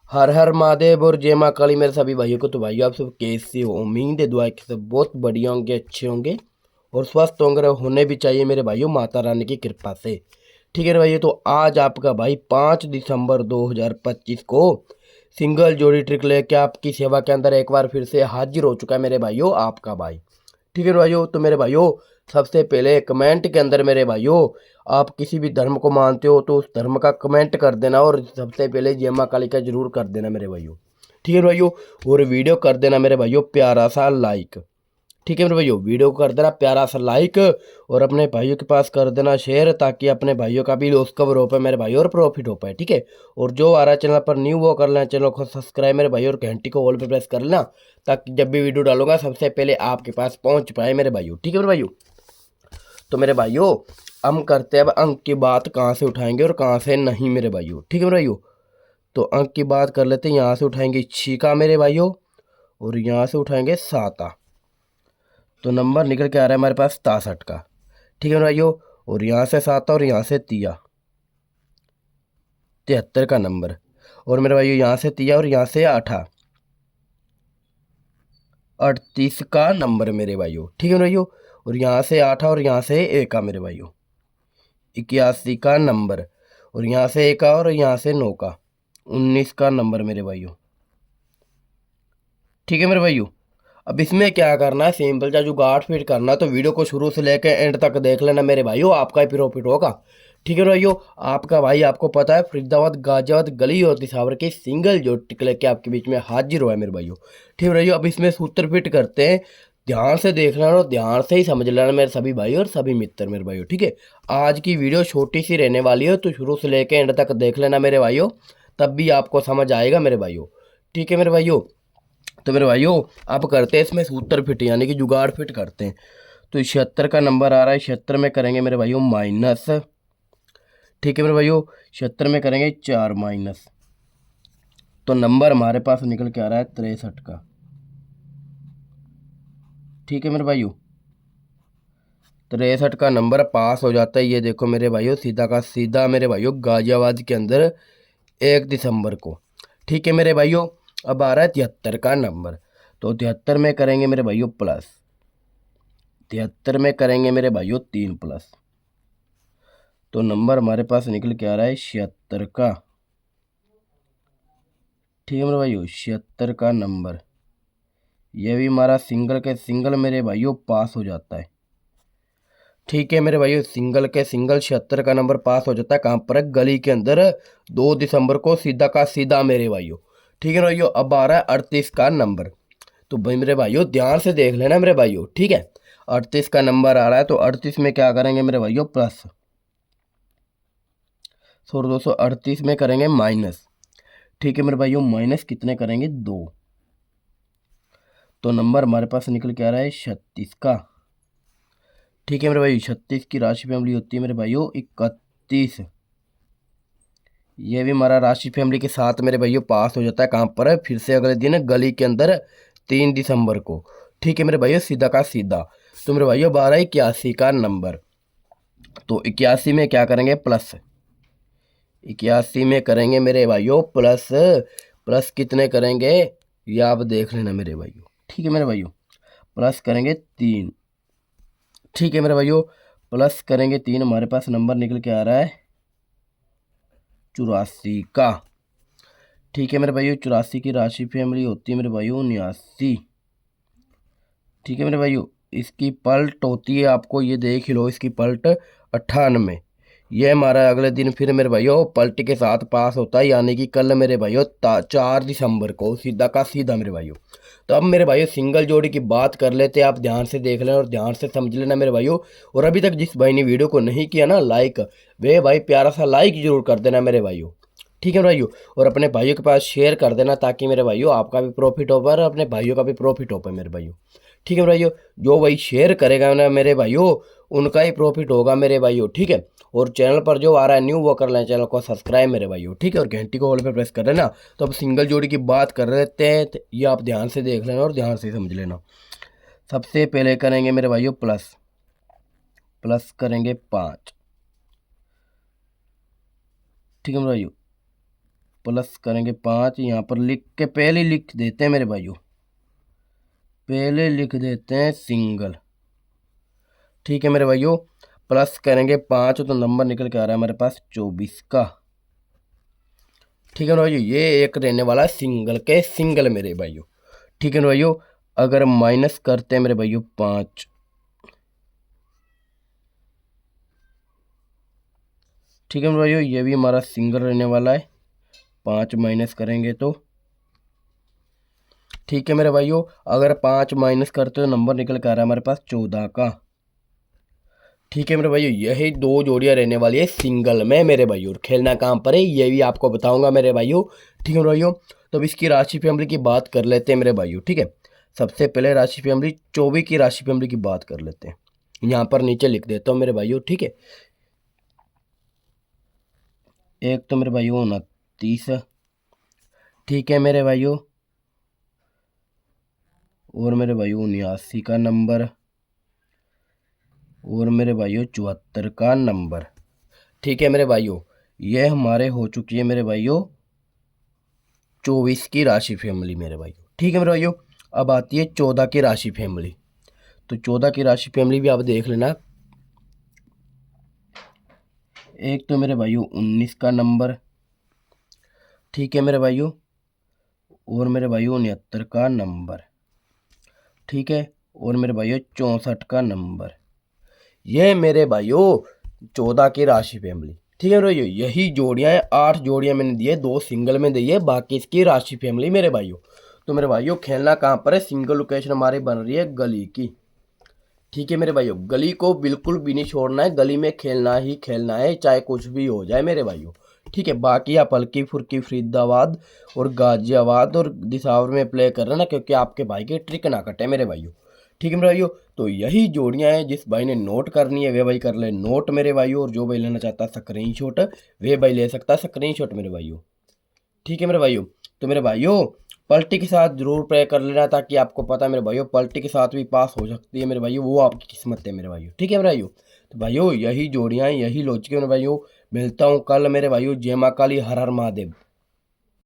हर हर महादेव और जय माँ काली मेरे सभी भाइयों को। तो भाइयों आप सब कैसे हो? उम्मीद है दुआ के सब बहुत बढ़िया होंगे, अच्छे होंगे और स्वस्थ होंगे, होने भी चाहिए मेरे भाइयों माता रानी की कृपा से। ठीक है भाइयों, तो आज आपका भाई 5 दिसंबर 2025 को सिंगल जोड़ी ट्रिक लेके आपकी सेवा के अंदर एक बार फिर से हाजिर हो चुका है मेरे भाइयों आपका भाई। ठीक है भाइयों, तो मेरे भाइयों सबसे पहले कमेंट के अंदर मेरे भाइयों आप किसी भी धर्म को मानते हो तो उस धर्म का कमेंट कर देना और सबसे पहले जय माँ काली का जरूर कर देना मेरे भाइयों। ठीक है भाइयों, और वीडियो कर देना मेरे भाइयों प्यारा सा लाइक। ठीक है मेरे भाइयों, वीडियो को कर देना प्यारा सा लाइक और अपने भाइयों के पास कर देना शेयर, ताकि अपने भाइयों का भी लॉस कवर हो पाए मेरे भाइयों और प्रॉफिट हो पाए। ठीक है, और जो आ रहा है चैनल पर न्यू वो कर लेना, चैनल को सब्सक्राइब मेरे भाइयों और घंटी को ऑल पे प्रेस कर लेना, ताकि जब भी वीडियो डालूंगा सबसे पहले आपके पास पहुंच पाए मेरे भाइयों। ठीक है मेरे भाइयों, तो मेरे भाइयों हम करते हैं अब अंक की बात, कहाँ से उठाएंगे और कहाँ से नहीं मेरे भाइयों। ठीक है मेरे भाइयों, तो अंक की बात कर लेते हैं। यहाँ से उठाएंगे छीका मेरे भाइयों और यहाँ से उठाएंगे साता, तो नंबर निकल के आ रहा है हमारे पास 67 का। ठीक है मेरे भाइयों, और यहाँ से साता और यहाँ से तिया 73 का नंबर, और मेरे भाइयों यहाँ से तिया और यहाँ से आठा 38 का नंबर मेरे भाइयों। ठीक है मेरे भाइयों, और यहाँ से आठा और यहाँ से एक का मेरे भाइयों 81 का नंबर, और यहाँ से एक और यहाँ से 9 का 19 का नंबर मेरे भाइयों। ठीक है मेरे भाइयों, अब इसमें क्या करना है, सिंपल सा जुगाड़ फिट करना है, तो वीडियो को शुरू से लेकर एंड तक देख लेना मेरे भाइयों, आपका ही प्रॉफिट होगा। ठीक है भाइयों, आपका भाई आपको पता है फरीदाबाद गाजियाबाद गली और दिसावर की सिंगल जो टिक लेके आपके बीच में हाजिर हुआ है मेरे भाइयों। ठीक है भाइयों, अब इसमें सूत्र फिट करते हैं, ध्यान से देख लेना और ध्यान से ही समझ लेना मेरे सभी भाई और सभी मित्र मेरे भाइयों। ठीक है, आज की वीडियो छोटी सी रहने वाली है, तो शुरू से लेकर एंड तक देख लेना मेरे भाइयों, तब भी आपको समझ आएगा मेरे भाइयों। ठीक है मेरे भाइयों, तो मेरे भाइयों आप करते हैं इसमें सूत्र फिट, यानी कि जुगाड़ फिट करते हैं। तो 76 का नंबर आ रहा है, 76 में करेंगे मेरे भाइयों माइनस। ठीक है मेरे भाइयों, 76 में करेंगे 4 माइनस, तो नंबर हमारे पास निकल के आ रहा है 63 का। ठीक है मेरे भाइयों, 63 का नंबर पास हो जाता है। ये देखो मेरे भाइयों सीधा का सीधा मेरे भाइयों गाजियाबाद के अंदर 1 दिसंबर को। ठीक है मेरे भाइयों, अब आ रहा है 73 का नंबर, तो 73 में करेंगे मेरे भाइयों प्लस, 73 में करेंगे मेरे भाइयों 3 प्लस, तो नंबर हमारे पास निकल के आ रहा है 76 का। ठीक है मेरे भाइयों, 76 का नंबर, ये भी हमारा सिंगल के सिंगल मेरे भाइयों पास हो जाता है। ठीक है मेरे भाइयों, सिंगल के सिंगल 76 का नंबर पास हो जाता है। कहाँ पर? गली के अंदर 2 दिसंबर को सीधा का सीधा मेरे भाइयों। ठीक है भाइयों, अब आ रहा है 38 का नंबर, तो भाई मेरे भाइयों ध्यान से देख लेना मेरे भाइयों। ठीक है, 38 का नंबर आ रहा है, तो 38 में क्या करेंगे मेरे भाइयों प्लस, सॉरी दोस्तों 38 में करेंगे माइनस। ठीक है मेरे भाइयों, माइनस कितने करेंगे 2, तो नंबर हमारे पास निकल के आ रहा है 36 का। ठीक है मेरे भाई, 36 की राशि फैमिली होती है मेरे भाइयों 31, ये भी हमारा राशि फैमिली के साथ मेरे भाइयों पास हो जाता है। कहाँ पर है? फिर से अगले दिन गली के अंदर 3 दिसंबर को। ठीक है मेरे भाइयों, सीधा का सीधा, तो मेरे भाइयों 1281 का नंबर, तो 81 में क्या करेंगे प्लस, 81 में करेंगे मेरे भाइयों प्लस, प्लस कितने करेंगे ये आप देख लेना मेरे भाइयों। ठीक है मेरे भाइयों, प्लस करेंगे 3। ठीक है मेरे भाइयों, प्लस करेंगे 3, हमारे पास नंबर निकल के आ रहा है 84 का। ठीक है मेरे भाइयों, 84 की राशि फैमिली होती है मेरे भाइयों 79। ठीक है मेरे भाइयों, इसकी पलट होती है, आपको ये देख ही लो, इसकी पलट 98। ये हमारा अगले दिन फिर मेरे भाइयों पलट के साथ पास होता है, यानी कि कल मेरे भाइयों 4 दिसंबर को सीधा का सीधा मेरे भाइयों। तो अब मेरे भाइयों सिंगल जोड़ी की बात कर लेते हैं, आप ध्यान से देख लेना और ध्यान से समझ लेना मेरे भाइयों। और अभी तक जिस भाई ने वीडियो को नहीं किया ना लाइक, वे भाई प्यारा सा लाइक जरूर कर देना मेरे भाइयों। ठीक है भाइयों, और अपने भाइयों के पास शेयर कर देना, ताकि मेरे भाइयों आपका भी प्रॉफिट हो पाए और अपने भाइयों का भी प्रॉफिट हो पाए मेरे भाइयों। ठीक है भाइयों, जो भाई शेयर करेगा ना मेरे भाइयों उनका ही प्रॉफिट होगा मेरे भाइयों। ठीक है, और चैनल पर जो आ रहा है न्यू वो कर लें, चैनल को सब्सक्राइब मेरे भाइयों। ठीक है, और घंटी को ऑल पे प्रेस कर लेना। तो अब सिंगल जोड़ी की बात कर लेते हैं, तो ये आप ध्यान से देख लेना और ध्यान से समझ लेना। सबसे पहले करेंगे मेरे भाइयों प्लस, प्लस करेंगे 5। ठीक है मेरे भाइयों, प्लस करेंगे 5, यहाँ पर लिख के पहले लिख देते हैं मेरे भाइयों, पहले लिख देते हैं सिंगल। ठीक है मेरे भाइयों, प्लस करेंगे 5 तो नंबर निकल के आ रहा है हमारे पास 24 का। ठीक है मेरे भाइयों, ये एक रहने वाला है सिंगल के सिंगल मेरे भाइयों। ठीक है मेरे भाइयों, अगर माइनस करते हैं मेरे भाइयों 5, ठीक है मेरे भाइयों, ये भी हमारा सिंगल रहने वाला है। 5 माइनस करेंगे तो, ठीक है मेरे भाइयों, अगर 5 माइनस करते हो तो नंबर निकल कर आ रहा है हमारे पास 14 का। ठीक है मेरे भाइयों, यही दो जोड़ियां रहने वाली है सिंगल में मेरे भाइयों। खेलना कहाँ पर है ये भी आपको बताऊंगा मेरे भाइयों। ठीक है मेरे भाइयों, तो अब इसकी राशि फैमिली की बात कर लेते हैं मेरे भाइयों। ठीक है, सबसे पहले राशि फैमिली 24 की राशि फैमिली की बात कर लेते हैं। यहाँ पर नीचे लिख देता हूँ मेरे भाइयों। ठीक है, एक तो मेरे भाइयों 29, ठीक है मेरे भाइयों, और मेरे भाइयों 79 का नंबर, और मेरे भाइयों 74 का नंबर। ठीक है मेरे भाइयों, ये हमारे हो चुकी है मेरे भाइयों 24 की राशि फैमिली मेरे भाइयों। ठीक है मेरे भाइयों, अब आती है 14 की राशि फैमिली। तो 14 की राशि फैमिली भी आप देख लेना। एक तो मेरे भाइयों 19 का नंबर, ठीक है मेरे भाइयों, और मेरे भाइयों 69 का नंबर, ठीक है, और मेरे भाइयों 64 का नंबर। ये मेरे भाइयों 14 की राशि फैमिली। ठीक है मेरे भाइयों, यही जोड़ियाँ हैं, 8 जोड़ियाँ मैंने दी है, 2 सिंगल में दी है, बाकी इसकी राशि फैमिली मेरे भाइयों। तो मेरे भाइयों खेलना कहाँ पर है, सिंगल लोकेशन हमारी बन रही है गली की। ठीक है मेरे भाइयों, गली को बिल्कुल भी नहीं छोड़ना है, गली में खेलना ही खेलना है, चाहे कुछ भी हो जाए मेरे भाइयों। ठीक है, बाकी आप हल्की फुल्की फरीदाबाद और गाजियाबाद और दिसावर में प्ले कर रहे ना, क्योंकि आपके भाई के ट्रिक ना कटे मेरे भाइयों। ठीक है मेरे भाइयों, तो यही जोड़ियां हैं, जिस भाई ने नोट करनी है वे भाई कर ले नोट मेरे भाइयों, और जो भाई लेना चाहता है स्क्रीनशॉट वे भाई ले सकता है स्क्रीनशॉट मेरे भाइयों। ठीक है मेरे भाइयों, तो मेरे भाइयों पलटी के साथ जरूर प्रे कर लेना, ताकि आपको पता है मेरे भाइयों पलटी के साथ भी पास हो सकती है मेरे भाइयों, वो आपकी किस्मत है मेरे भाइयों। ठीक है मेरे भाइयों, तो भाइयों यही जोड़ियाँ यही लॉजिक है मेरे भाइयों। मिलता हूँ कल मेरे भाइयों, जय माँ काली, हर हर महादेव।